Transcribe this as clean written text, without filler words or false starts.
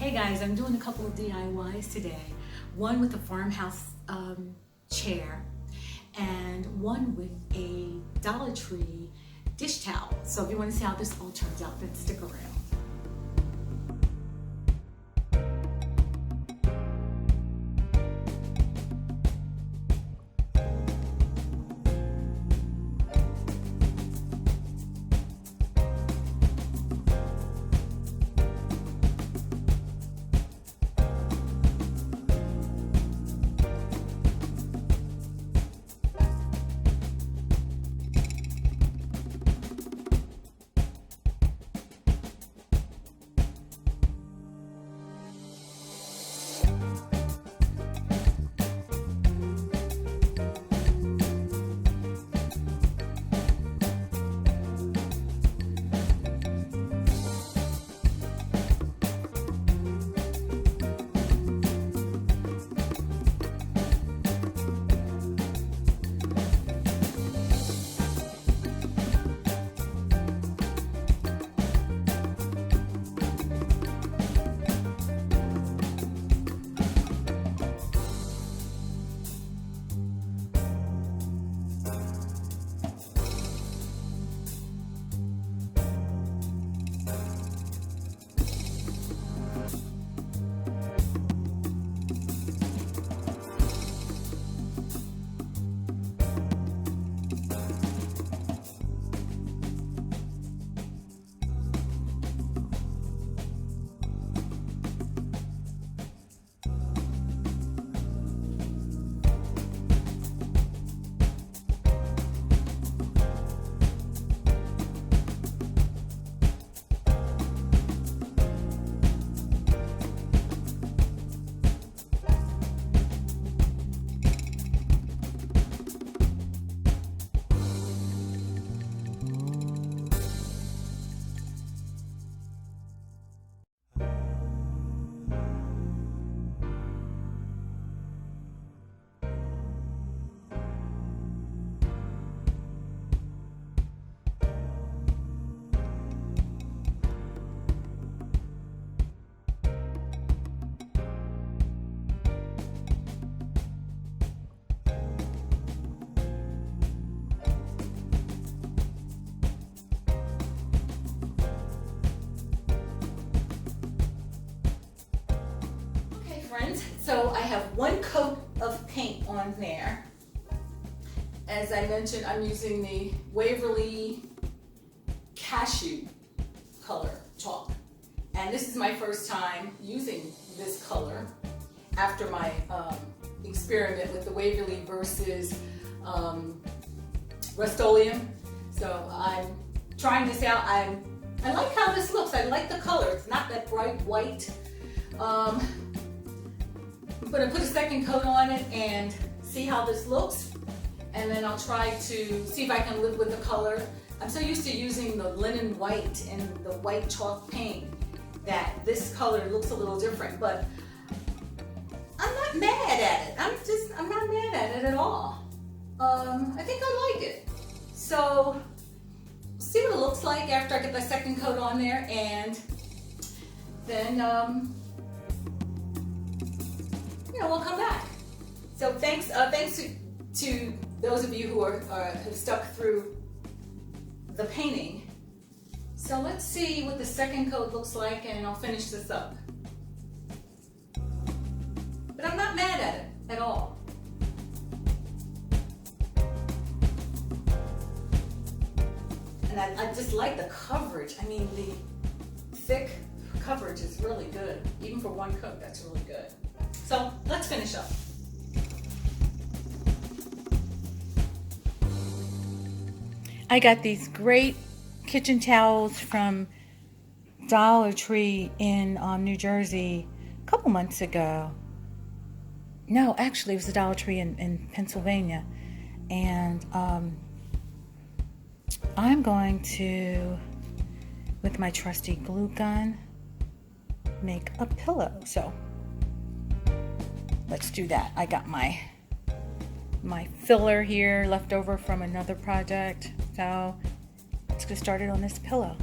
Hey guys, I'm doing a couple of DIYs today. One with a farmhouse chair and one with a Dollar Tree dish towel. So if you want to see how this all turns out, then stick around. Friends, so I have one coat of paint on there. As I mentioned, I'm using the Waverly Cashew color chalk, and this is my first time using this color after my experiment with the Waverly versus Rust-Oleum. So I'm trying this out. I like how this looks. I like the color. It's not that bright white. I'm going to put a second coat on it and see how this looks, and then I'll try to see if I can live with the color. I'm so used to using the linen white and the white chalk paint that this color looks a little different, but I'm not mad at it. I'm not mad at it at all. I think I like it. So see what it looks like after I get the second coat on there, and then we'll come back. So thanks to those of you who have stuck through the painting. So let's see what the second coat looks like, and I'll finish this up. But I'm not mad at it at all. And I just like the coverage. I mean, the thick coverage is really good. Even for one coat, that's really good. So let's finish up. I got these great kitchen towels from Dollar Tree in New Jersey a couple months ago. No, actually it was the Dollar Tree in Pennsylvania. And I'm going to, with my trusty glue gun, make a pillow. So let's do that. I got my filler here left over from another project, so let's get started on this pillow.